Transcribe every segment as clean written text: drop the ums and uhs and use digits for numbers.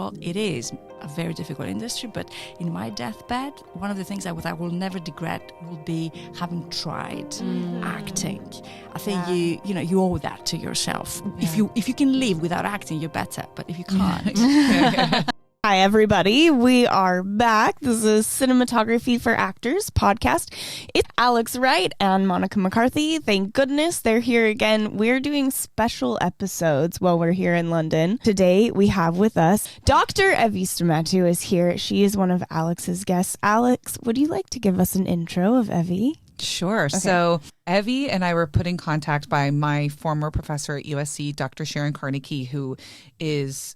Well, it is a very difficult industry, but in my deathbed, one of the things I will never regret will be having tried acting. I think you owe that to yourself. Yeah. If you can live without acting, you're better. But if you can't. Hi, everybody. We are back. This is Cinematography for Actors podcast. It's Alex Wright and Monica McCarthy. Thank goodness they're here again. We're doing special episodes while we're here in London. Today, we have with us Dr. Evi Stamatiou is here. She is one of Alex's guests. Alex, would you like to give us an intro of Evi? Sure. Okay. So Evi and I were put in contact by my former professor at USC, Dr. Sharon Carnegie, who is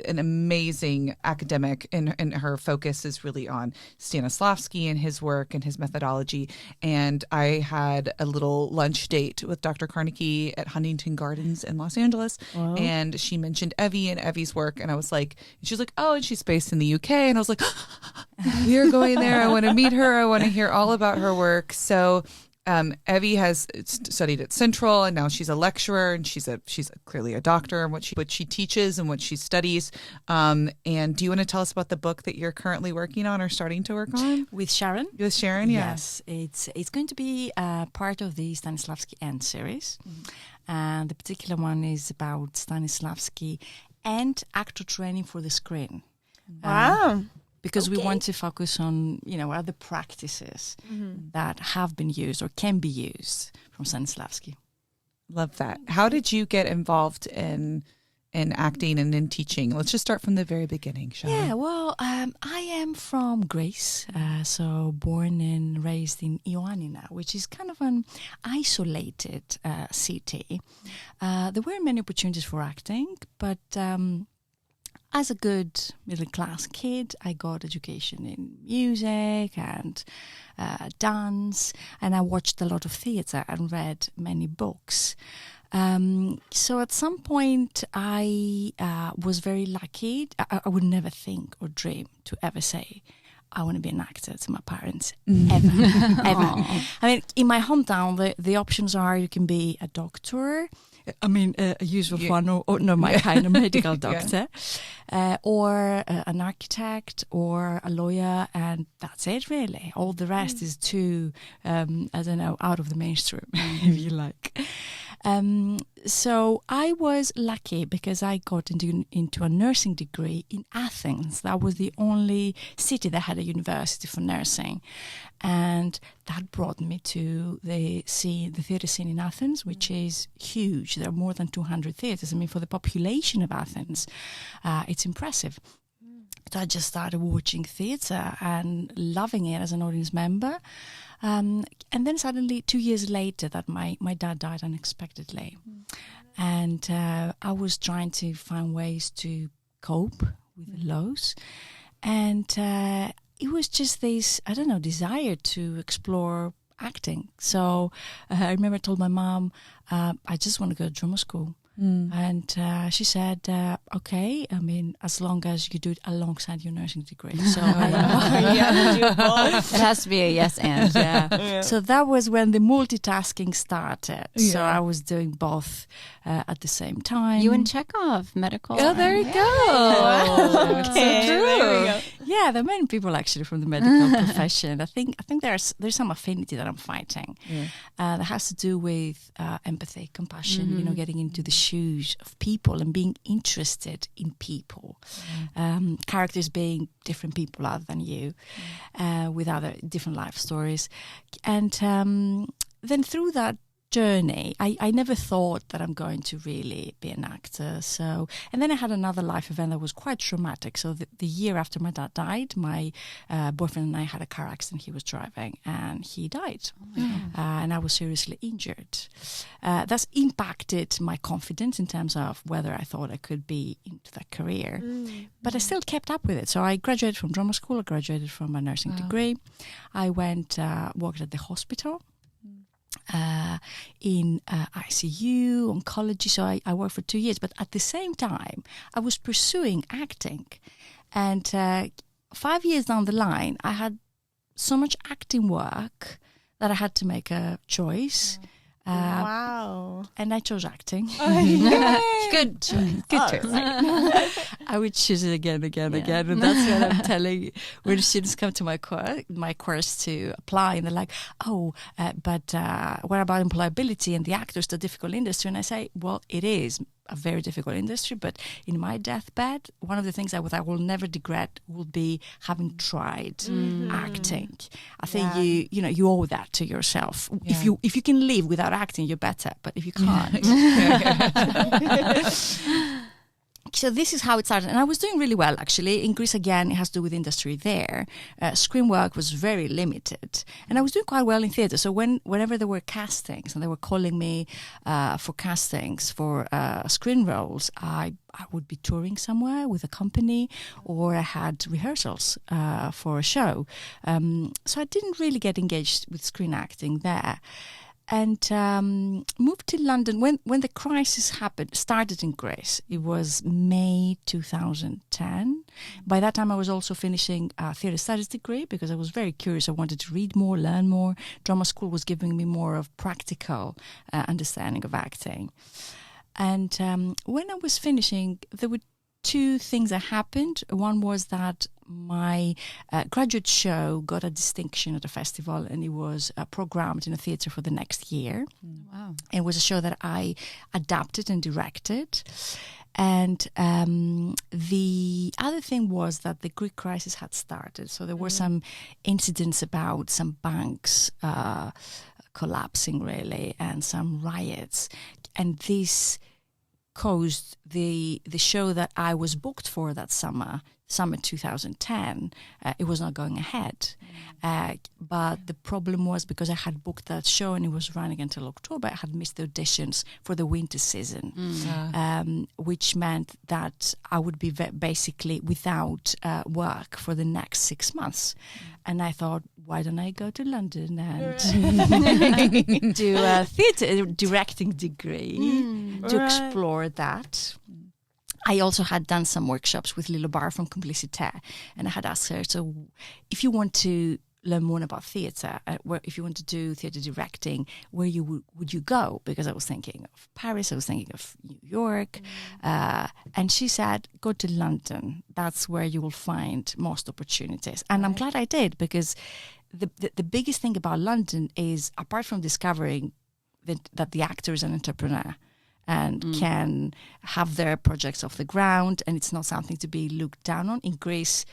an amazing academic, and her focus is really on Stanislavski and his work and his methodology. And I had a little lunch date with Dr. Carnegie at Huntington Gardens in Los Angeles. Wow. And she mentioned Evi and Evi's work. And I was like, she was like, oh, and she's based in the UK. And I was like, we're going there. I want to meet her. I want to hear all about her work. So Evi has studied at Central, and now she's a lecturer, and she's clearly a doctor in what she teaches and what she studies. And do you want to tell us about the book that you're currently working on or starting to work on? With Sharon? With Sharon, yeah. Yes, it's going to be part of the Stanislavski End series. And the particular one is about Stanislavski and actor training for the screen. Wow. Because we want to focus on, other practices that have been used or can be used from Stanislavski. Love that. How did you get involved in acting and in teaching? Let's just start from the very beginning, shall we? Yeah, well, I am from Greece, so born and raised in Ioannina, which is kind of an isolated city. There were many opportunities for acting, but as a good middle-class kid, I got education in music and dance, and I watched a lot of theatre and read many books. So at some point, I was very lucky. I would never think or dream to ever say, I want to be an actor to my parents, ever, ever. I mean, in my hometown, the options are you can be a doctor, a usual one, or no, my kind of medical doctor, or an architect or a lawyer, and that's it, really. All the rest is too, out of the mainstream, if you like. So I was lucky because I got into a nursing degree in Athens. That was the only city that had a university for nursing. And that brought me to the theatre scene in Athens, which is huge. There are more than 200 theatres. I mean, for the population of Athens, it's impressive. So I just started watching theatre and loving it as an audience member. And then suddenly, 2 years later, that my dad died unexpectedly. And I was trying to find ways to cope with the loss. And it was just this, desire to explore acting. So I remember I told my mom, I just want to go to drama school. And she said, okay, as long as you do it alongside your nursing degree. So it has to be a yes and. Yeah. So that was when the multitasking started. Yeah. So I was doing both at the same time. You and Chekhov, medical. Oh, there you go. Okay, so true. there we go. Yeah, there are many people actually from the medical profession. I think there's some affinity that I'm fighting. That has to do with empathy, compassion, getting into the shoes of people and being interested in people. Characters being different people other than you, with other different life stories. And then through that journey, I never thought that I'm going to really be an actor. So, and then I had another life event that was quite traumatic. So the year after my dad died, my boyfriend and I had a car accident. He was driving and he died. And I was seriously injured. That's impacted my confidence in terms of whether I thought I could be into that career. But I still kept up with it. So I graduated from drama school. I graduated from a nursing degree. I went, worked at the hospital. In ICU, oncology, so I worked for 2 years. But at the same time, I was pursuing acting. And 5 years down the line, I had so much acting work that I had to make a choice. Wow. And I chose acting. Good choice. Good choice. I would choose it again. And that's what I'm telling when students come to my course to apply, and they're like, but what about employability and the actors, the difficult industry? And I say, well, it is a very difficult industry, but in my deathbed, one of the things I will never regret will be having tried acting. I think you owe that to yourself. Yeah. If you can live without acting, you're better. But if you can't, so this is how it started, and I was doing really well actually. In Greece, again, it has to do with industry there. Screen work was very limited, and I was doing quite well in theatre. So whenever there were castings, and they were calling me for castings for screen roles, I would be touring somewhere with a company, or I had rehearsals for a show. So I didn't really get engaged with screen acting there. And moved to London when the crisis started in Greece. It was May 2010. By that time, I was also finishing a theatre studies degree because I was very curious. I wanted to read more, learn more. Drama school was giving me more of practical understanding of acting. And when I was finishing, there were two things that happened. One was that my graduate show got a distinction at a festival, and it was programmed in a theatre for the next year. Wow. It was a show that I adapted and directed. And the other thing was that the Greek crisis had started. So there were some incidents about some banks collapsing, really, and some riots. And this caused the show that I was booked for that summer 2010, it was not going ahead. But the problem was, because I had booked that show and it was running until October, I had missed the auditions for the winter season, which meant that I would be basically without work for the next 6 months. And I thought, why don't I go to London and do a theatre directing degree to explore that. I also had done some workshops with Lilo Bar from Complicité, and I had asked her, so if you want to learn more about theatre, if you want to do theatre directing, where would you go? Because I was thinking of Paris, I was thinking of New York, and she said, go to London. That's where you will find most opportunities. And I'm glad I did, because the biggest thing about London is, apart from discovering that the actor is an entrepreneur, and can have their projects off the ground, and it's not something to be looked down on. In Greece,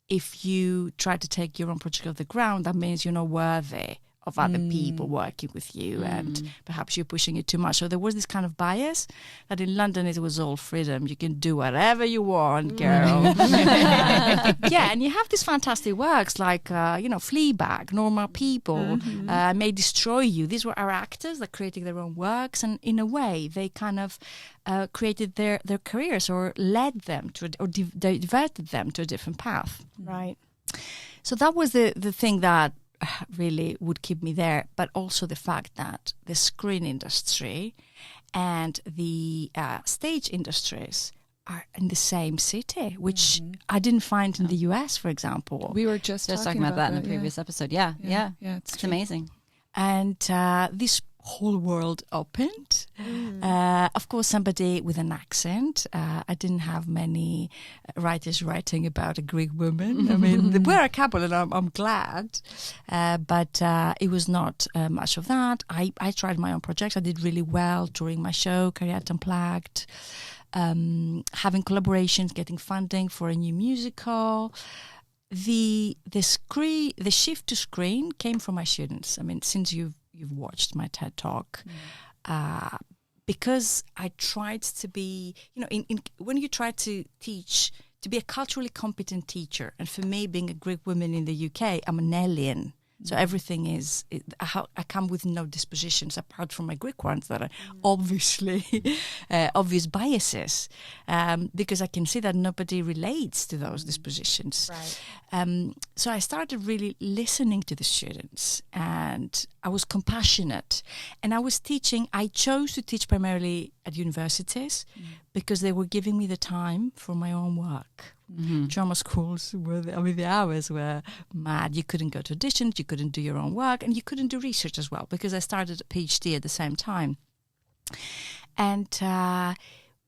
if you try to take your own project off the ground, that means you're not worthy of other people working with you, and perhaps you're pushing it too much. So there was this kind of bias that in London it was all freedom. You can do whatever you want, girl. Yeah, and you have these fantastic works like, Fleabag, Normal People, May Destroy You. These were our actors that created their own works, and in a way they kind of created their careers, or led them to, or diverted them to a different path. Right. So that was the thing that really would keep me there, but also the fact that the screen industry and the stage industries are in the same city, which I didn't find in the US, for example. We were just talking about that in the previous episode. Yeah. It's amazing. And this whole world opened. Of course, somebody with an accent. I didn't have many writers writing about a Greek woman. I mean, there were a couple, and I'm glad. But it was not much of that. I tried my own projects. I did really well during my show, Career Unplugged, having collaborations, getting funding for a new musical. The shift to screen came from my students. I mean, since you've watched my TED Talk, because I tried to be, when you try to teach, to be a culturally competent teacher, and for me, being a Greek woman in the UK, I'm an alien. So everything is, I come with no dispositions apart from my Greek ones that are obviously obvious biases, because I can see that nobody relates to those dispositions. Right. So I started really listening to the students, and I was compassionate, and I was teaching. I chose to teach primarily at universities because they were giving me the time for my own work. Drama schools the hours were mad. You couldn't go to auditions, you couldn't do your own work, and you couldn't do research as well, because I started a PhD at the same time. And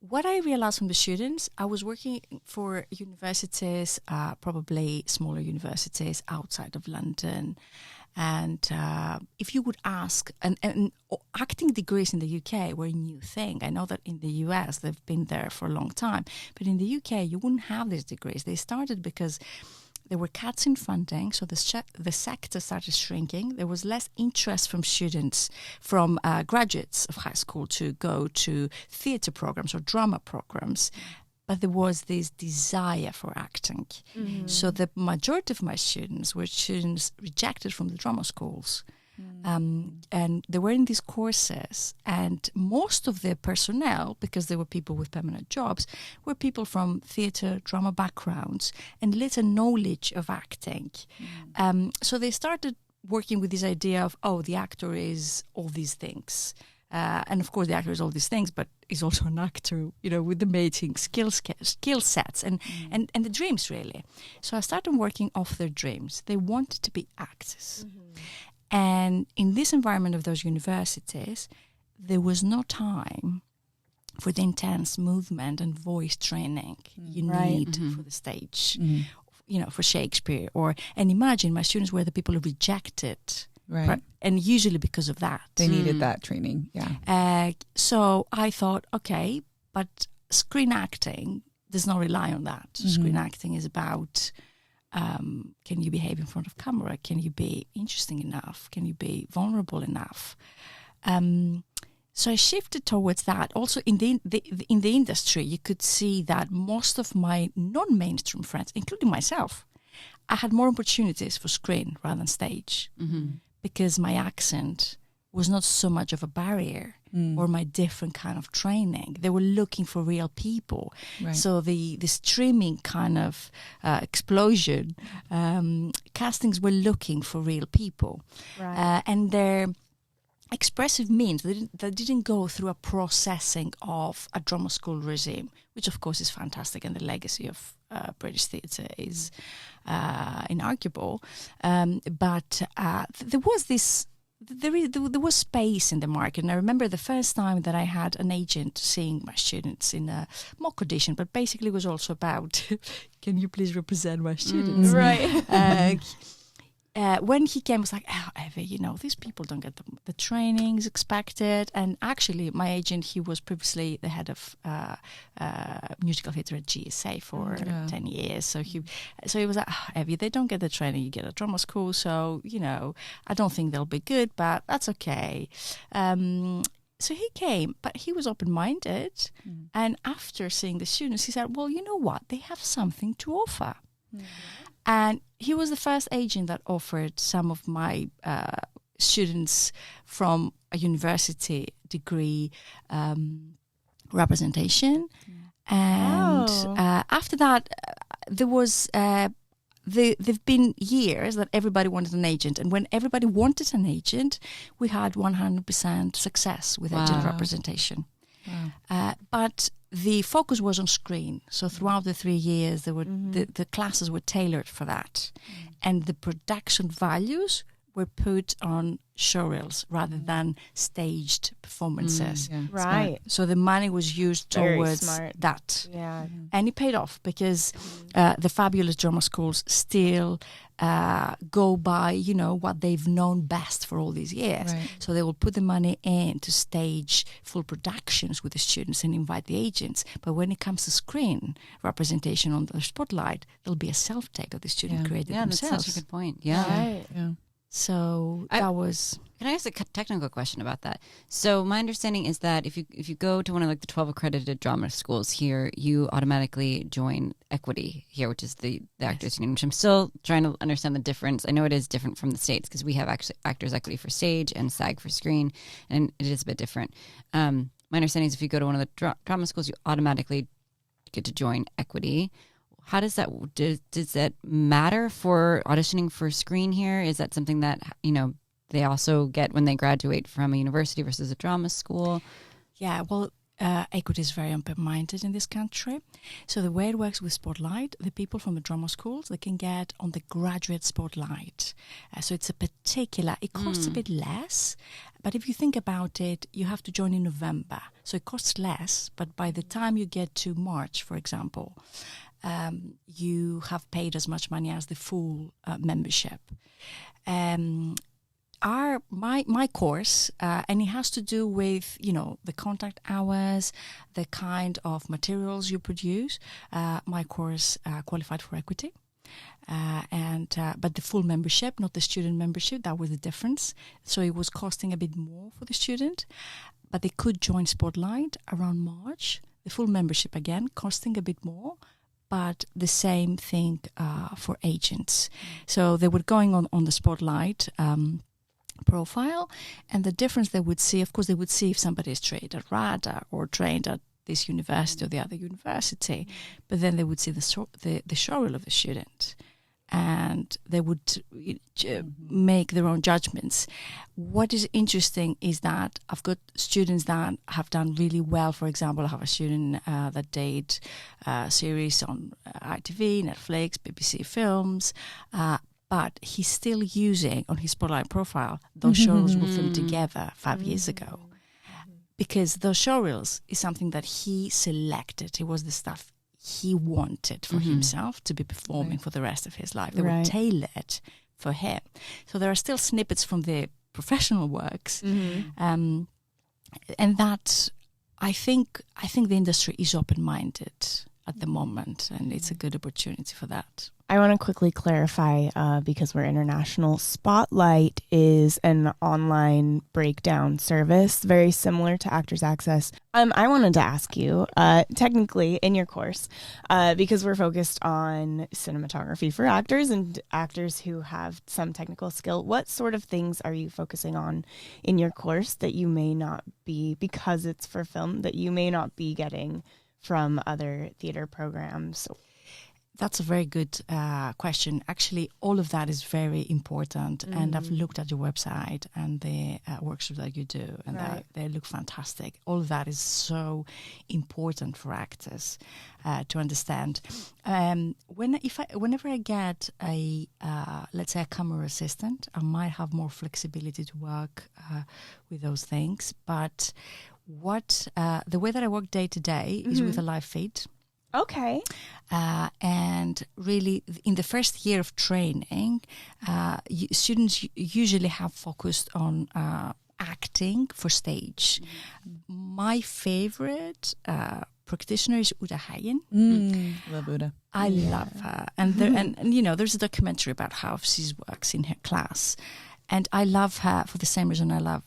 what I realized from the students, I was working for universities, probably smaller universities outside of London. And if you would ask, and acting degrees in the UK were a new thing. I know that in the US they've been there for a long time, but in the UK you wouldn't have these degrees. They started because there were cuts in funding, so the sector started shrinking. There was less interest from students, from graduates of high school, to go to theatre programs or drama programs. But there was this desire for acting. So the majority of my students were students rejected from the drama schools. And they were in these courses, and most of the personnel, because they were people with permanent jobs, were people from theatre, drama backgrounds and little knowledge of acting. So they started working with this idea of, the actor is all these things. And of course, the actor is all these things, but is also an actor, with amazing skill sets and the dreams, really. So I started working off their dreams. They wanted to be actors. And in this environment of those universities, there was no time for the intense movement and voice training you need for the stage, for Shakespeare. And imagine my students were the people who rejected. Right. And usually because of that. They needed that training, yeah. So I thought, okay, but screen acting does not rely on that. Screen acting is about, can you behave in front of camera? Can you be interesting enough? Can you be vulnerable enough? So I shifted towards that. Also in the industry, you could see that most of my non-mainstream friends, including myself, I had more opportunities for screen rather than stage. Because my accent was not so much of a barrier, or my different kind of training. They were looking for real people. Right. So the streaming kind of explosion, castings were looking for real people. Right. And their expressive means, they didn't go through a processing of a drama school regime, which of course is fantastic, and the legacy of British theatre is inarguable. But there was there was space in the market. And I remember the first time that I had an agent seeing my students in a mock audition, but basically it was also about, can you please represent my students? Right. When he came, I was like, Evi, these people don't get the trainings expected. And actually, my agent, he was previously the head of musical theatre at GSA for 10 years. So he was like, Evi, they don't get the training. You get a drama school. So, I don't think they'll be good, but that's okay. So he came, but he was open-minded. And after seeing the students, he said, well, you know what? They have something to offer. And he was the first agent that offered some of my students from a university degree representation. And after that, there was there've been years that everybody wanted an agent. And when everybody wanted an agent, we had 100% success with agent representation. But the focus was on screen. So throughout the 3 years, there were the classes were tailored for that. And the production values were put on showreels rather than staged performances. Right. So the money was used towards that. Yeah. And it paid off because the fabulous drama schools still go by, what they've known best for all these years. Right. So they will put the money in to stage full productions with the students and invite the agents. But when it comes to screen representation on the spotlight, there'll be a self-tape that the student created themselves. Yeah, that's such a good point. Yeah. Right. Yeah. So that was... Can I ask a technical question about that? So my understanding is that if you go to one of the 12 accredited drama schools here, you automatically join equity here, which is the Actors Union, which I'm still trying to understand the difference. I know it is different from the States because we have actually Actors Equity for stage and SAG for screen, and it is a bit different. My understanding is if you go to one of the drama schools, you automatically get to join equity. How does that, does that matter for auditioning for screen here? Is that something that, they also get when they graduate from a university versus a drama school? Yeah, well, equity is very open-minded in this country. So the way it works with Spotlight, the people from the drama schools, they can get on the graduate Spotlight. So it's a particular, it costs a bit less, but if you think about it, you have to join in November. So it costs less, but by the time you get to March, for example, you have paid as much money as the full membership. My course, and it has to do with, the contact hours, the kind of materials you produce. My course qualified for equity, but the full membership, not the student membership, that was the difference. So it was costing a bit more for the student, but they could join Spotlight around March. The full membership again, costing a bit more, but the same thing for agents. So they were going on the Spotlight profile, and the difference they would see, of course, they would see if somebody is trained at RADA or trained at this university or the other university, but then they would see the showreel of the student, and they would make their own judgments. What is interesting is that I've got students that have done really well. For example, I have a student that did a series on ITV, Netflix, BBC Films, but he's still using on his Spotlight profile those showreels were filmed together 5 years ago, because those showreels is something that he selected. It was the stuff he wanted for himself to be performing for the rest of his life. They were tailored for him. So there are still snippets from the professional works, and that I think the industry is open-minded at the moment, and it's a good opportunity for that. I want to quickly clarify, because we're international, Spotlight is an online breakdown service, very similar to Actors Access. I wanted to ask you, technically in your course, because we're focused on cinematography for actors and actors who have some technical skill, what sort of things are you focusing on in your course that you may not be, because it's for film, that you may not be getting from other theater programs? That's a very good question. Actually, all of that is very important, and I've looked at your website and the workshops that you do, and they look fantastic. All of that is so important for actors to understand. Whenever I get a let's say a camera assistant, I might have more flexibility to work with those things. But the way that I work day to day is with a live feed. Okay. And really, in the first year of training, students usually have focused on acting for stage. My favorite practitioner is Uda Hagen. Love Uda. I love her. And there's a documentary about how she works in her class. And I love her for the same reason I love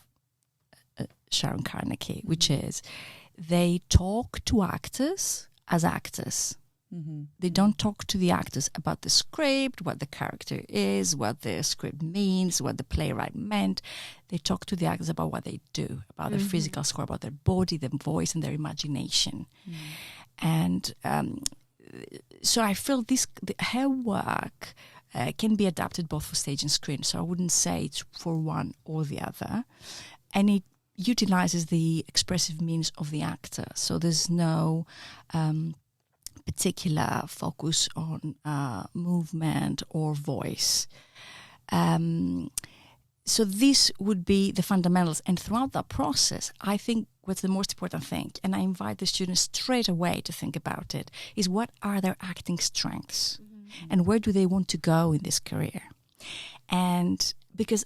Sharon Carnegie, which is they talk to actors as actors. They don't talk to the actors about the script, what the character is, what the script means, what the playwright meant. They talk to the actors about what they do, about their physical score, about their body, their voice, and their imagination. And so I feel her work can be adapted both for stage and screen. So I wouldn't say it's for one or the other. And it utilizes the expressive means of the actor. So there's no particular focus on movement or voice. So this would be the fundamentals. And throughout that process, I think what's the most important thing, and I invite the students straight away to think about it, is what are their acting strengths and where do they want to go in this career? And because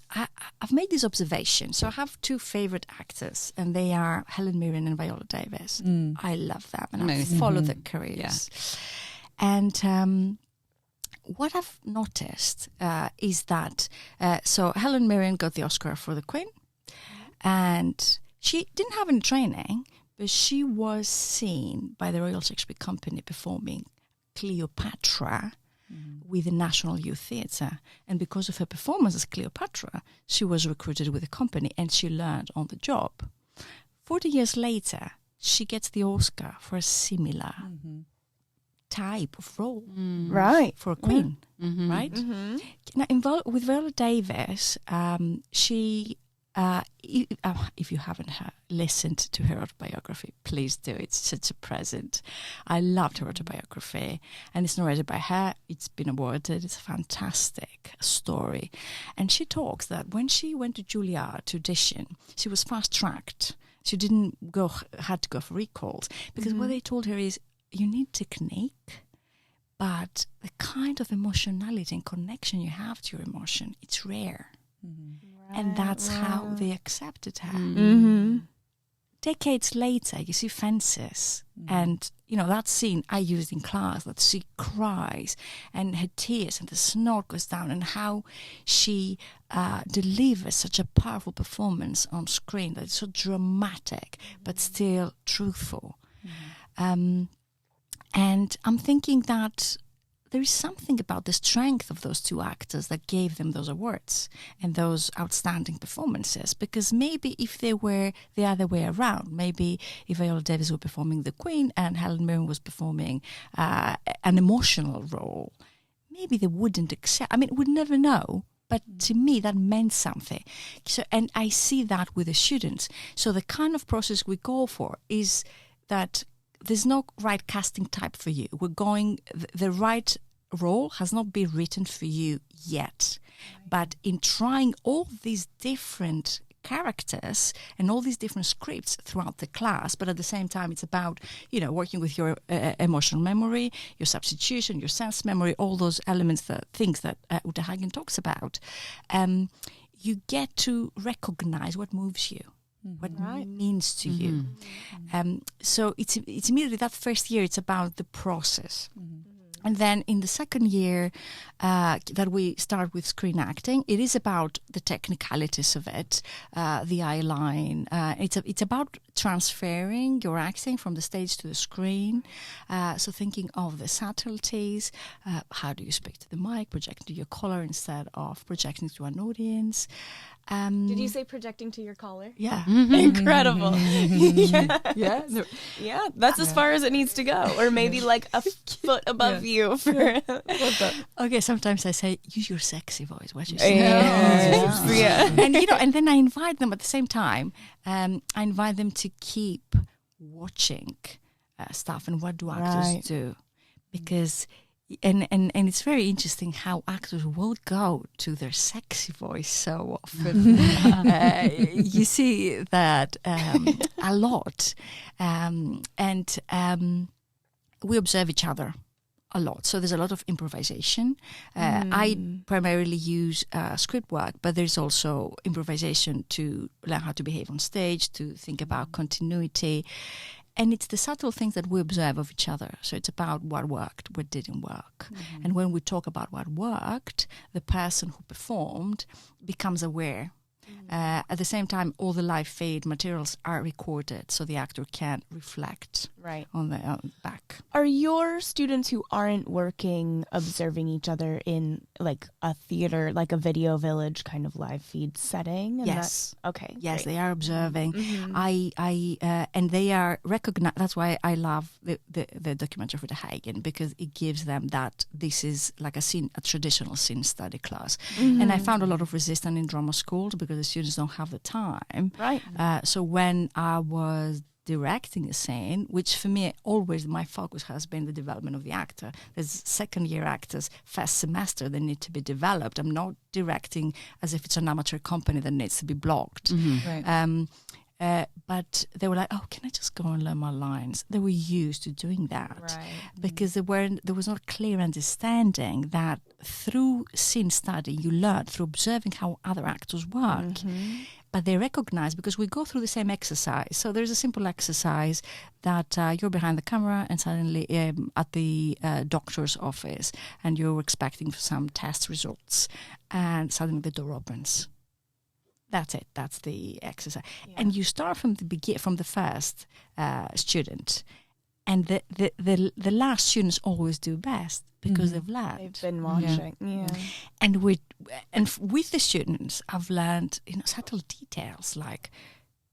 I've made this observation. So I have two favorite actors, and they are Helen Mirren and Viola Davis. I love them, and I follow their careers. Yeah. And what I've noticed is that, so Helen Mirren got the Oscar for The Queen, and she didn't have any training, but she was seen by the Royal Shakespeare Company performing Cleopatra with the National Youth Theatre. And because of her performance as Cleopatra, she was recruited with the company and she learned on the job. 40 years later, she gets the Oscar for a similar type of role. Right. For a queen, right? Now, with Viola Davis, she if you haven't listened to her autobiography, please do. It's such a present. I loved her autobiography, and it's narrated by her. It's been awarded. It's a fantastic story. And she talks that when she went to Juilliard to audition, she was fast-tracked. She had to go for recalls, because what they told her is, you need technique, but the kind of emotionality and connection you have to your emotion, it's rare. And that's how they accepted her. Decades later, you see Fences, and that scene I used in class, that she cries and her tears and the snot goes down, and how she delivers such a powerful performance on screen that is so dramatic but still truthful. And I'm thinking that there is something about the strength of those two actors that gave them those awards and those outstanding performances. Because maybe if they were the other way around, maybe if Viola Davis were performing the Queen and Helen Mirren was performing an emotional role, maybe they wouldn't accept. I mean, we'd never know. But to me, that meant something. So, and I see that with the students. So the kind of process we go for is that there's no right casting type for you. We're going, the right role has not been written for you yet. But in trying all these different characters and all these different scripts throughout the class, but at the same time, it's about, working with your emotional memory, your substitution, your sense memory, all those elements, things that Uta Hagen talks about. You get to recognize what moves you. What means to you. So it's immediately that first year, it's about the process. And then in the second year that we start with screen acting, it is about the technicalities of it, the eyeline. It's about transferring your acting from the stage to the screen. So thinking of the subtleties, how do you speak to the mic, projecting to your collar instead of projecting to an audience. Did you say projecting to your collar? Yeah. Incredible. Yeah. That's as far as it needs to go. Or maybe like a foot above you. Okay, sometimes I say, use your sexy voice. What you say? And then I invite them at the same time. I invite them to keep watching stuff and what do actors do. Because... And it's very interesting how actors will go to their sexy voice so often. You see that a lot. We observe each other a lot. So there's a lot of improvisation. I primarily use script work, but there's also improvisation to learn how to behave on stage, to think about continuity. And it's the subtle things that we observe of each other. So it's about what worked, what didn't work. And when we talk about what worked, the person who performed becomes aware. At the same time, all the live fade materials are recorded, so the actor can reflect on the back. Are your students who aren't working observing each other in like a theater, like a video village kind of live feed setting? And yes. Okay. Yes, great. they are observing. And they are recognized. That's why I love the documentary for the Hagen, because it gives them that this is like a traditional scene study class. And I found a lot of resistance in drama schools because the students don't have the time. So when I was directing a scene, which for me always my focus has been the development of the actor. There's second year actors, first semester, they need to be developed. I'm not directing as if it's an amateur company that needs to be blocked. But they were like, oh, can I just go and learn my lines? They were used to doing that because there was not clear understanding that through scene study you learn through observing how other actors work. But they recognize, because we go through the same exercise. So there's a simple exercise that you're behind the camera and suddenly at the doctor's office and you're expecting some test results and suddenly the door opens. That's it. That's the exercise. And you start from the first student. And the last students always do best because they've learned. They've been watching. And with the students, I've learned subtle details like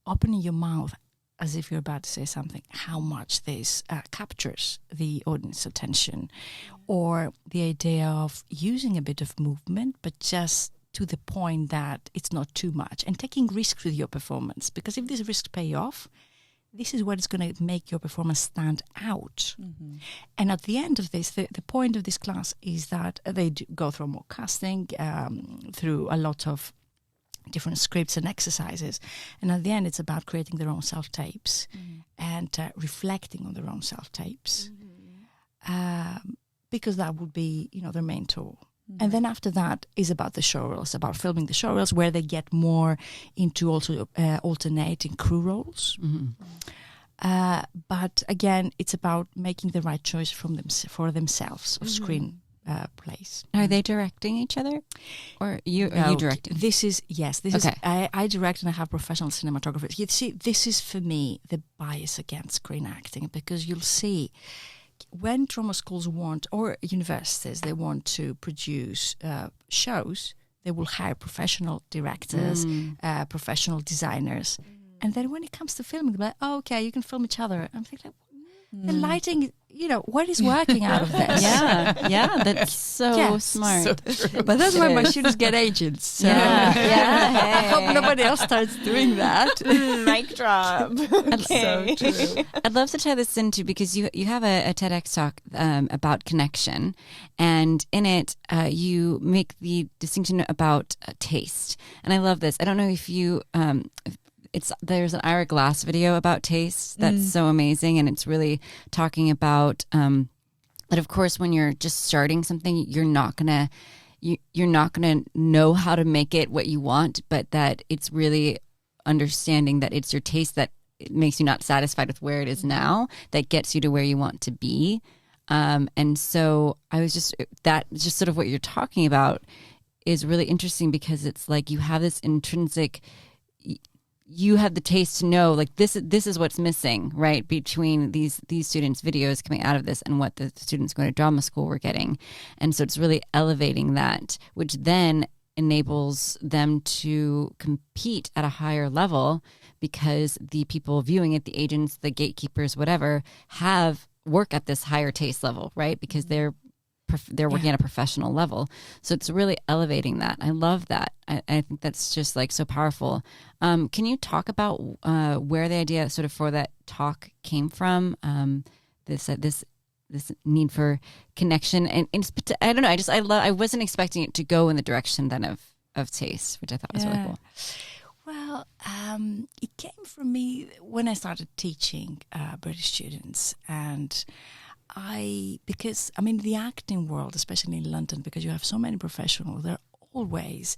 opening your mouth as if you're about to say something, how much this captures the audience attention, or the idea of using a bit of movement, but just to the point that it's not too much, and taking risks with your performance, because if these risks pay off, this is what is going to make your performance stand out. Mm-hmm. And at the end of this, the point of this class is that they go through more casting, through a lot of different scripts and exercises. And at the end, it's about creating their own self-tapes and reflecting on their own self-tapes, because that would be, their main tool. And then after that is about the showreels, about filming the showreels, where they get more into also alternating crew roles. But again, it's about making the right choice for themselves of screen plays. Are they directing each other, or are you directing? This is Okay. I direct, and I have professional cinematographers. You see, this is for me the bias against screen acting, because you'll see, when drama schools want, or universities, they want to produce shows, they will hire professional directors, professional designers. And then when it comes to filming, they're like, oh, okay, you can film each other. I'm thinking, the lighting, what is working out of this? Yeah, that's so smart. So true. But that's why my students get agents. So I hope nobody else starts doing that. Mic drop. Okay. So true. I'd love to tie this into, because you have a TEDx talk about connection, and in it you make the distinction about taste, and I love this. I don't know if you. There's an Ira Glass video about taste that's so amazing, and it's really talking about that. Of course, when you're just starting something, you're not gonna know how to make it what you want, but that it's really understanding that it's your taste that makes you not satisfied with where it is now, that gets you to where you want to be. And so I was just sort of what you're talking about is really interesting, because it's like you have this intrinsic. You have the taste to know, like, this is what's missing, right, between these students' videos coming out of this and what the students going to drama school were getting. And so it's really elevating that, which then enables them to compete at a higher level, because the people viewing it, the agents, the gatekeepers, whatever, work at this higher taste level, right, because they're working at a professional level. So it's really elevating that. I love that. I think that's just like so powerful. Can you talk about where the idea sort of for that talk came from? This need for connection, and I don't know. I wasn't expecting it to go in the direction then of taste, which I thought was really cool. Well, it came from me when I started teaching British students, and because the acting world, especially in London, because you have so many professionals, they're always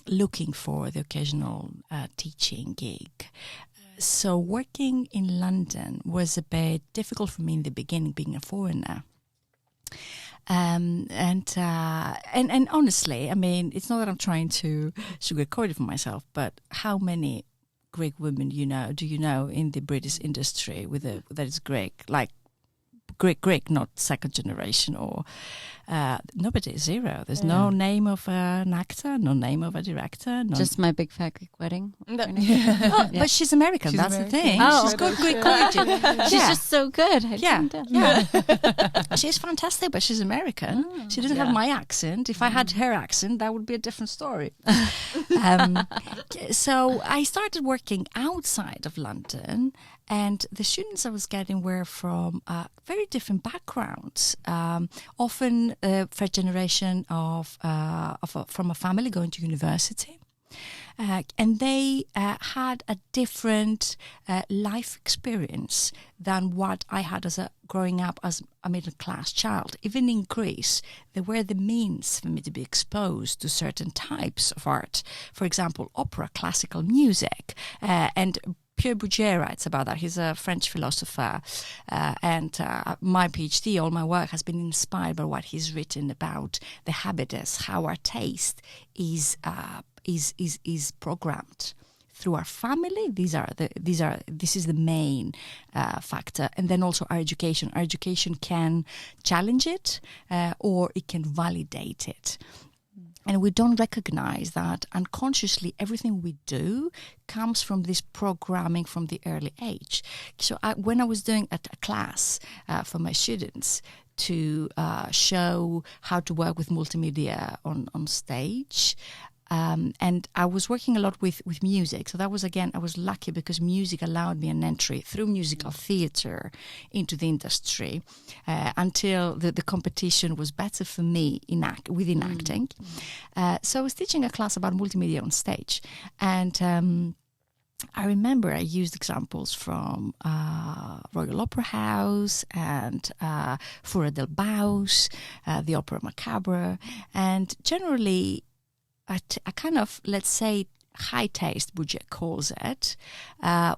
looking for the occasional teaching gig. So working in London was a bit difficult for me in the beginning, being a foreigner. And honestly, it's not that I'm trying to sugarcoat it for myself, but how many Greek women do you know in the British industry that is Greek, like Greek, not second generation, or nobody, zero. There's no name of an actor, no name of a director. Just My Big Fat Greek Wedding. But she's American. That's the thing. Oh. She's got Greek origin. She's just so good. She's fantastic, but she's American. She doesn't have my accent. If I had her accent, that would be a different story. So I started working outside of London, and the students I was getting were from very different backgrounds. Often first generation from a family going to university. And they had a different life experience than what I had growing up as a middle-class child. Even in Greece, there were the means for me to be exposed to certain types of art. For example, opera, classical music, and Pierre Bourdieu writes about that. He's a French philosopher, and my PhD, all my work has been inspired by what he's written about the habitus, how our taste is programmed through our family. This is the main factor, and then also our education. Our education can challenge it, or it can validate it. And we don't recognize that unconsciously everything we do comes from this programming from the early age. So when I was doing a class for my students to show how to work with multimedia on stage. And I was working a lot with music. So that was, again, I was lucky because music allowed me an entry through musical theatre into the industry until the competition was better for me within acting. So I was teaching a class about multimedia on stage. And I remember I used examples from Royal Opera House and Fura del Baus, the Opera Macabre, and generally a kind of, let's say, high taste, Budget calls it,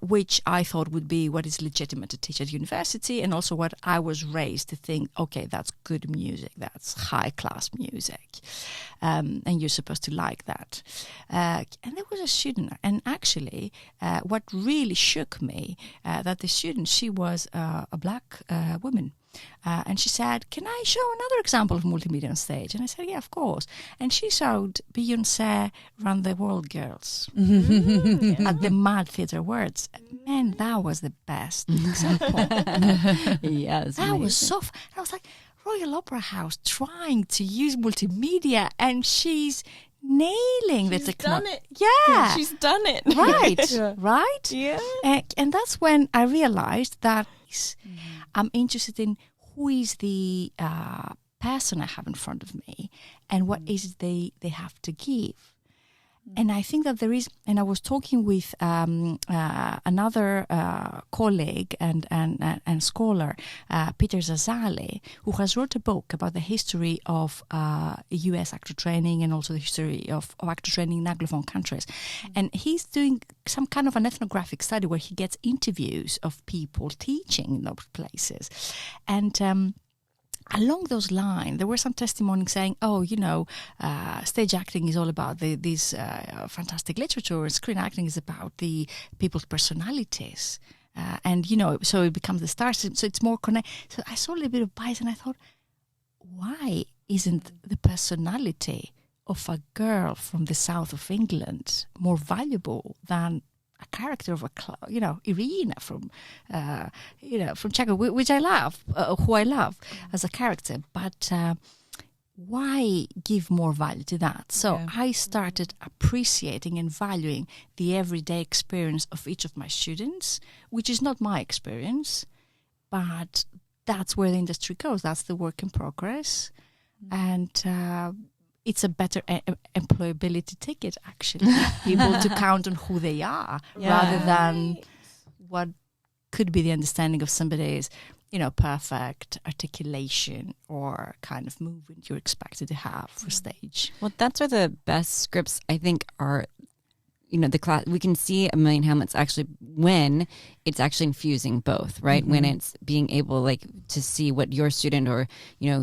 which I thought would be what is legitimate to teach at university, and also what I was raised to think, okay, that's good music, that's high class music, and you're supposed to like that. And there was a student, and actually what really shook me, that the student, she was a black woman. And she said, can I show another example of multimedia on stage? And I said, yeah, of course. And she showed Beyoncé Run the World Girls at the Mad Theatre Awards. Man, that was the best example. Yes, that was so fun. I was like, Royal Opera House trying to use multimedia, and she's nailing the technology. Yeah. She's done it. Right, right? Yeah. And that's when I realized that I'm interested in who is the person I have in front of me and what is they have to give. And I think that there is, and I was talking with another colleague and scholar, Peter Zazali, who has wrote a book about the history of U.S. actor training and also the history of actor training in Anglophone countries. And he's doing some kind of an ethnographic study where he gets interviews of people teaching in those places. And along those lines, there were some testimonies saying, stage acting is all about this fantastic literature, and screen acting is about the people's personalities. So it becomes the star system, so it's more connected. So I saw a little bit of bias, and I thought, why isn't the personality of a girl from the south of England more valuable than a character of Irina from Czechia, which I love, who I love as a character. But why give more value to that? So I started appreciating and valuing the everyday experience of each of my students, which is not my experience, but that's where the industry goes. That's the work in progress. And it's a better employability ticket, actually. People to count on who they are rather than what could be the understanding of somebody's, perfect articulation or kind of movement you're expected to have for stage. Well, that's where the best scripts, I think, are. The class, we can see A Million Hamlets actually when it's actually infusing both, right? When it's being able to see what your student or,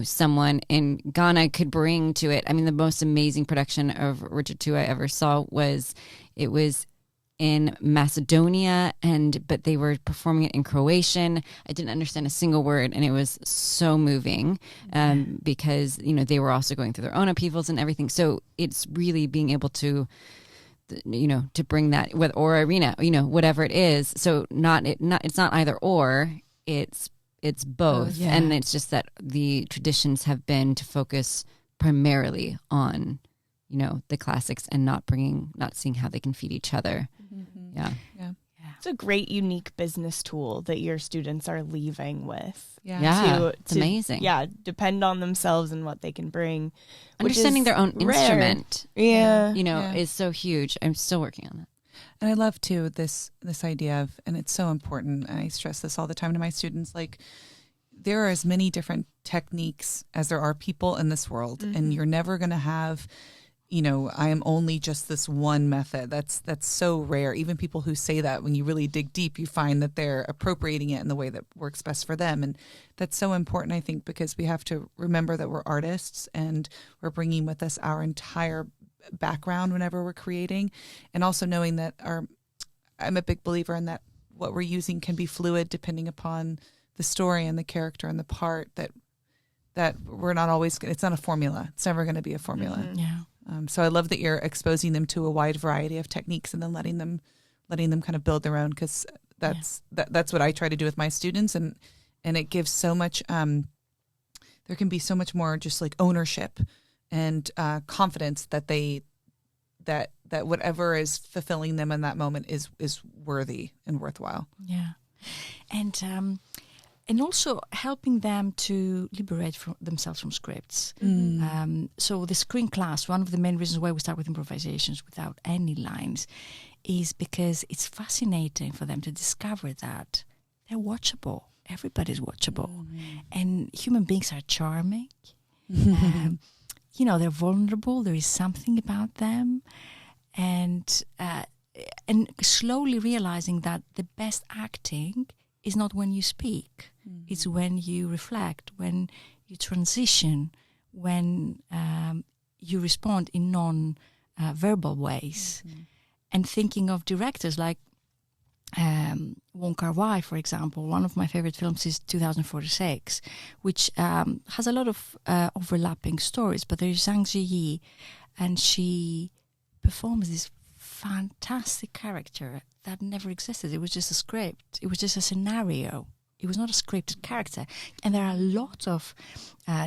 someone in Ghana could bring to it. I mean, the most amazing production of Richard II I ever saw was in Macedonia, but they were performing it in Croatian. I didn't understand a single word, and it was so moving because, they were also going through their own upheavals and everything. So it's really being able to bring that or Irina, whatever it is. So it's not either or, it's both. And it's just that the traditions have been to focus primarily on, the classics and not seeing how they can feed each other. Yeah. It's a great, unique business tool that your students are leaving with. It's amazing. Yeah, depend on themselves and what they can bring. Understanding their own instrument, is so huge. I'm still working on that. And I love too this idea of, and it's so important, and I stress this all the time to my students, there are as many different techniques as there are people in this world, and you're never going to have, I am only just this one method. That's so rare. Even people who say that, when you really dig deep, you find that they're appropriating it in the way that works best for them. And that's so important, I think, because we have to remember that we're artists and we're bringing with us our entire background whenever we're creating. And also knowing that I'm a big believer in that what we're using can be fluid depending upon the story and the character and the part, that we're not always, it's not a formula. It's never going to be a formula. So I love that you're exposing them to a wide variety of techniques and then letting them kind of build their own, because that's what I try to do with my students, and it gives so much there can be so much more just like ownership and confidence that that whatever is fulfilling them in that moment is worthy and worthwhile. Yeah. And also helping them to liberate themselves from scripts. So the screen class, one of the main reasons why we start with improvisations without any lines, is because it's fascinating for them to discover that they're watchable. Everybody's watchable. And human beings are charming. They're vulnerable. There is something about them. And slowly realizing that the best acting is not when you speak. It's when you reflect, when you transition, when you respond in non-verbal ways. And thinking of directors like Wong Kar-wai, for example, one of my favorite films is 2046, which has a lot of overlapping stories, but there's Zhang Ziyi, and she performs this fantastic character that never existed. It was just a script. It was just a scenario. It was not a scripted character. And there are a lot of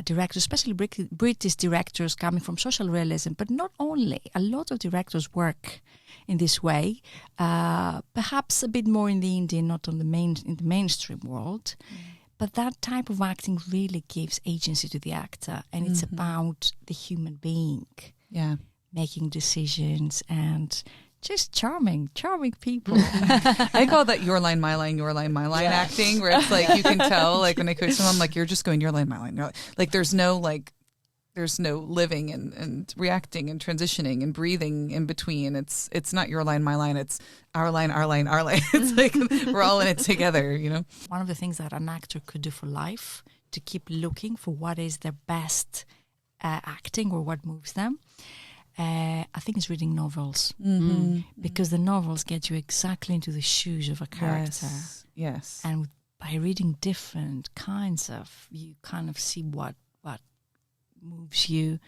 directors, especially British directors coming from social realism, but not only. A lot of directors work in this way, perhaps a bit more in the indie, not in the mainstream world. But that type of acting really gives agency to the actor, and it's about the human being. Yeah. Making decisions and just charming people. I call that your line, my line, acting, where it's like you can tell, like when I coach someone, I'm like, you're just going your line, my line. Like there's no living and reacting and transitioning and breathing in between. It's not your line, my line. It's our line, our line, our line. It's like we're all in it together, you know? One of the things that an actor could do for life, to keep looking for what is their best acting or what moves them, I think it's reading novels, because the novels get you exactly into the shoes of a character. Yes. And by reading different kinds of, you kind of see what moves you.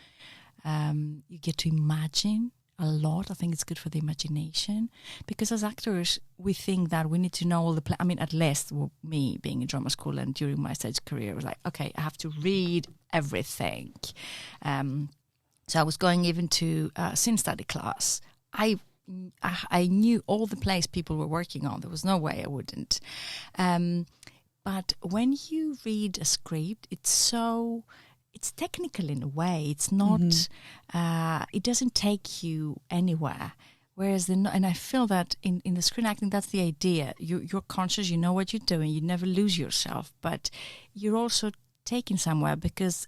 You get to imagine a lot. I think it's good for the imagination, because as actors, we think that we need to know all the at least me being in drama school and during my stage career, I was like, okay, I have to read everything. So I was going even to scene study class. I knew all the plays people were working on. There was no way I wouldn't. But when you read a script, it's technical in a way. It's not. It doesn't take you anywhere. Whereas and I feel that in the screen acting, that's the idea. You're conscious. You know what you're doing. You never lose yourself, but you're also taken somewhere,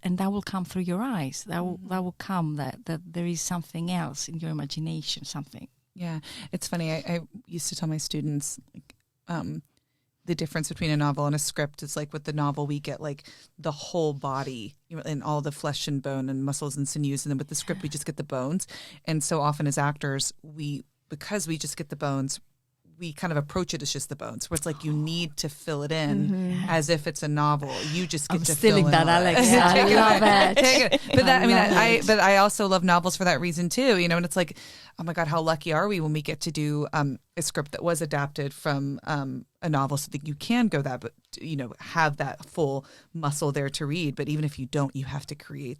and that will come through your eyes. That will come that there is something else in your imagination, something. Yeah, it's funny. I used to tell my students the difference between a novel and a script is like with the novel we get like the whole body, and all the flesh and bone and muscles and sinews, and then with the script we just get the bones. And so often as actors, because we just get the bones, we kind of approach it as just the bones, where it's like you need to fill it in as if it's a novel. You just get to fill in that, Alex. Yeah, I love it. Take it. But that, I also love novels for that reason too. And it's like, oh my God, how lucky are we when we get to do a script that was adapted from a novel, so that you can go that, but have that full muscle there to read. But even if you don't, you have to create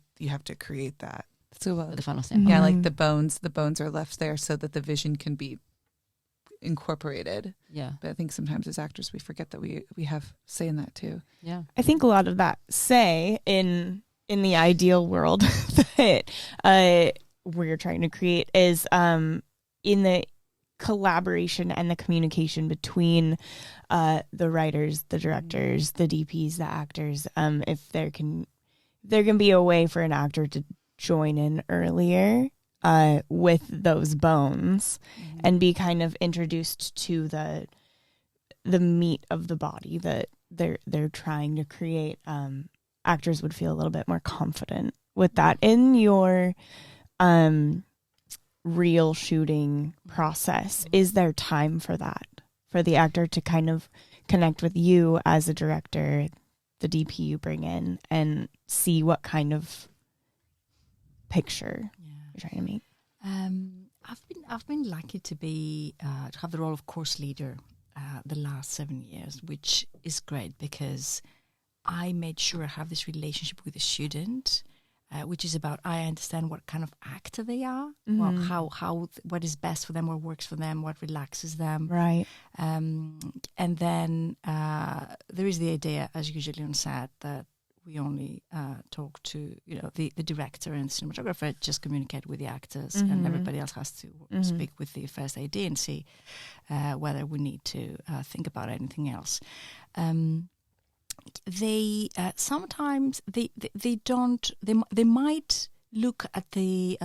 that. So the final step. Yeah, like the bones are left there so that the vision can be incorporated. Yeah. But I think sometimes as actors we forget that we have say in that too. Yeah. I think a lot of that say in the ideal world that we're trying to create is in the collaboration and the communication between the writers, the directors, the DPs, the actors. If there can be a way for an actor to join in earlier with those bones and be kind of introduced to the meat of the body that they're trying to create, actors would feel a little bit more confident with that. In your real shooting process, is there time for that, for the actor to kind of connect with you as a director, the DP you bring in, and see what kind of picture you're trying to make? I've been lucky to have the role of course leader the last 7 years, which is great because I made sure I have this relationship with the student, which is about I understand what kind of actor they are, what is best for them, what works for them, what relaxes them. Right. And then there is the idea, as usually on set, that we only talk to, the director and the cinematographer, just communicate with the actors, and everybody else has to speak with the first AD and see whether we need to think about anything else. They sometimes they don't. They might look at the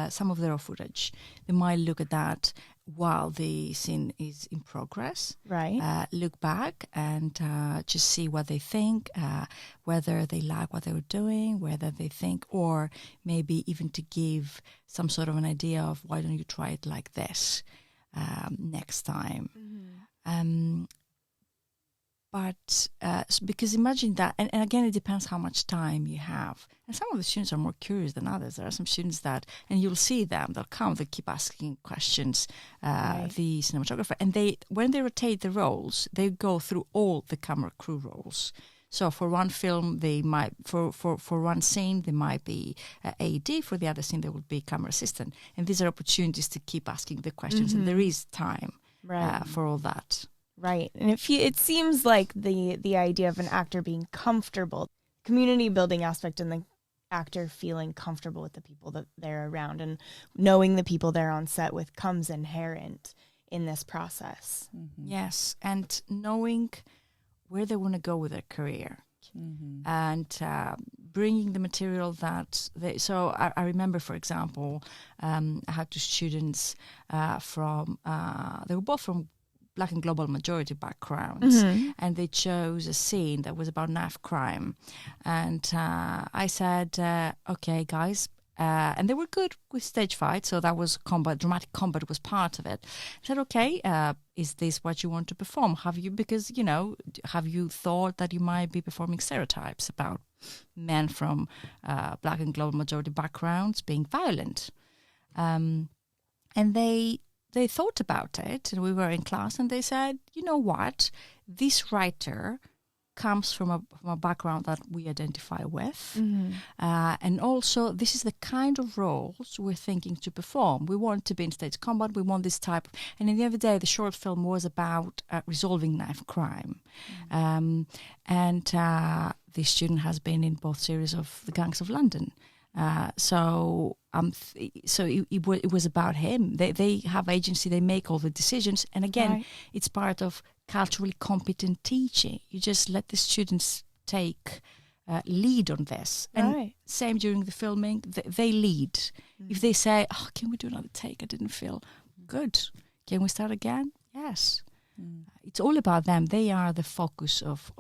some of the raw footage. They might look at that while the scene is in progress. Right. Look back and just see what they think, whether they like what they were doing, whether they think, or maybe even to give some sort of an idea of why don't you try it like this next time. But because imagine that, and again, it depends how much time you have. And some of the students are more curious than others. There are some students that, and you'll see them, they'll come, they keep asking questions, the cinematographer. And when they rotate the roles, they go through all the camera crew roles. So for one film, they might, for one scene, they might be AD. For the other scene, they will be camera assistant. And these are opportunities to keep asking the questions. And there is time for all that. Right. And it seems like the idea of an actor being comfortable, community building aspect, and the actor feeling comfortable with the people that they're around and knowing the people they're on set with comes inherent in this process. Yes. And knowing where they want to go with their career. And bringing the material that so I remember, for example, I had two students from, they were both from Black and global majority backgrounds, and they chose a scene that was about knife crime. And I said, okay, guys, and they were good with stage fight, so that was combat, dramatic combat was part of it. I said, okay, is this what you want to perform? Have you thought that you might be performing stereotypes about men from Black and global majority backgrounds being violent? And they thought about it, and we were in class, and they said, you know what, this writer comes from a background that we identify with, and also this is the kind of roles we're thinking to perform. We want to be in stage combat, we want this type, and at the end of the day, the short film was about resolving knife crime. And the student has been in both series of The Gangs of London. So it was about him. They have agency. They make all the decisions. And again, it's part of culturally competent teaching. You just let the students take lead on this. And same during the filming, they lead. If they say, "Oh, can we do another take? I didn't feel good. Can we start again?" Yes. It's all about them. They are the focus of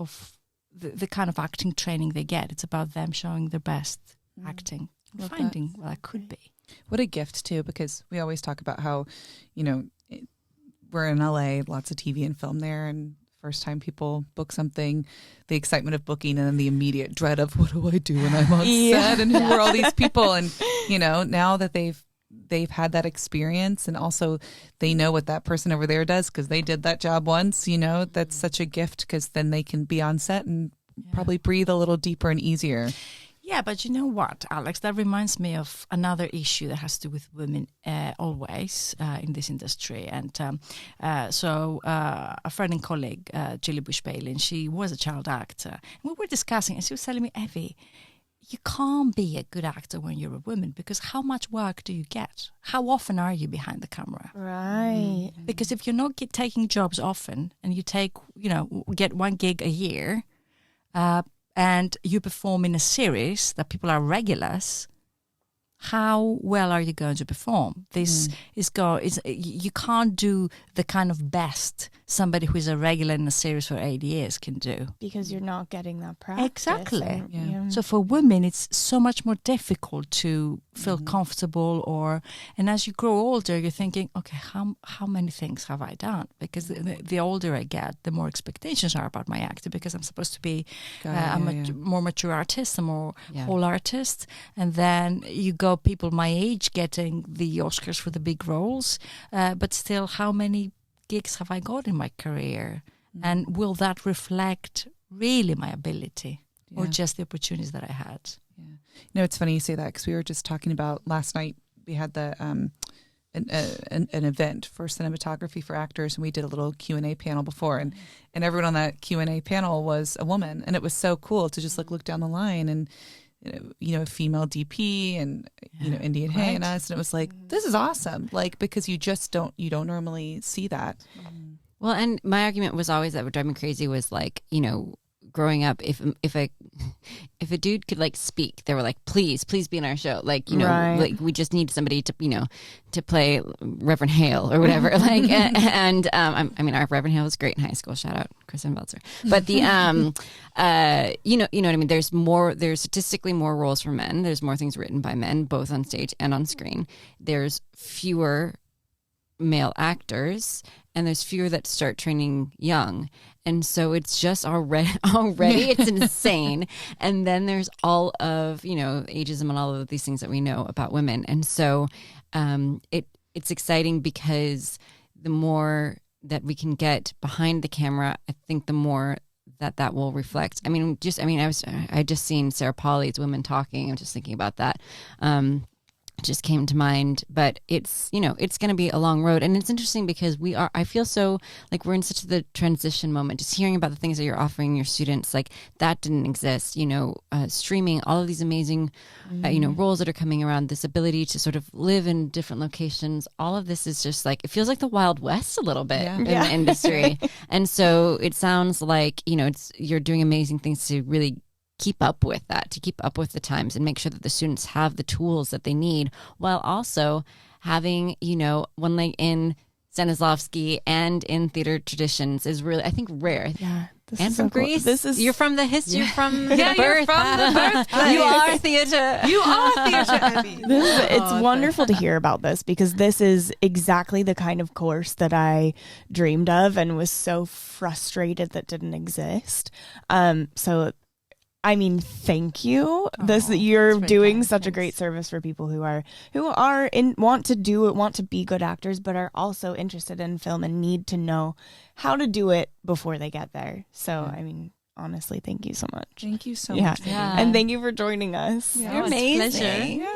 the kind of acting training they get. It's about them showing their best acting, finding what that could be. What a gift too, because we always talk about how, we're in LA, lots of TV and film there, and first time people book something, the excitement of booking and then the immediate dread of what do I do when I'm on set and who are all these people? And, now that they've had that experience, and also they know what that person over there does because they did that job once, that's such a gift, because then they can be on set and probably breathe a little deeper and easier. Yeah, but you know what, Alex? That reminds me of another issue that has to do with women always in this industry. And so a friend and colleague, Julie Bush-Bailey, and she was a child actor. And we were discussing, and she was telling me, Evie, you can't be a good actor when you're a woman, because how much work do you get? How often are you behind the camera? Right. Because if you're not taking jobs often, and you take, get one gig a year, and you perform in a series that people are regulars, how well are you going to perform? This you can't do the kind of best somebody who is a regular in a series for 8 years can do. Because you're not getting that practice. Exactly. So for women, it's so much more difficult to feel comfortable, and as you grow older, you're thinking, okay, how many things have I done? Because the older I get, the more expectations are about my acting, because I'm supposed to be a more mature artist, a more whole artist, and then you go people my age getting the Oscars for the big roles, but still, how many gigs have I got in my career? And will that reflect really my ability or Yeah. just the opportunities that I had. Yeah. You know, it's funny you say that because we were just talking about last night. We had the an event for cinematography for actors, and we did a little Q&A panel before, and everyone on that Q&A panel was a woman, and it was so cool to just look down the line and a female DP and Indian Hay and us, and it was like, this is awesome, like, because you don't normally see that. Well, and my argument was always that what drove me crazy was like, growing up, if a dude could like speak, they were like, please be in our show. Like, Right. like we just need somebody to play Reverend Hale or whatever. Like, and I mean, our Reverend Hale was great in high school. Shout out Kristen Belzer. But the, you know what I mean? There's statistically more roles for men. There's more things written by men, both on stage and on screen. There's fewer male actors, and there's fewer that start training young, and so it's just already it's insane. And then there's all of ageism and all of these things that we know about women, and so it's exciting because the more that we can get behind the camera, I think the more that will reflect. I just seen Sarah Polley's Women Talking. I'm just thinking about that. Just came to mind, but it's it's going to be a long road, and it's interesting because I feel so like we're in such the transition moment, just hearing about the things that you're offering your students, like that didn't exist, streaming, all of these amazing roles that are coming around, this ability to sort of live in different locations, all of this is just like, it feels like the Wild West a little bit in the industry. And so it sounds like you're doing amazing things to really keep up with that, to keep up with the times and make sure that the students have the tools that they need, while also having, one leg in Stanislavski and in theater traditions is really, I think, rare. Yeah. And from Greece. You're from the history, you're from the birth. You're from the birthplace. You are theater. You are theater, Evi. It's wonderful to hear about this, because this is exactly the kind of course that I dreamed of and was so frustrated that didn't exist. So I mean, thank you. You're doing such a great service for people who want to be good actors, but are also interested in film and need to know how to do it before they get there. So, I mean, honestly, thank you so much. Thank you so Yeah. much. And thank you for joining us. You're amazing. Yeah.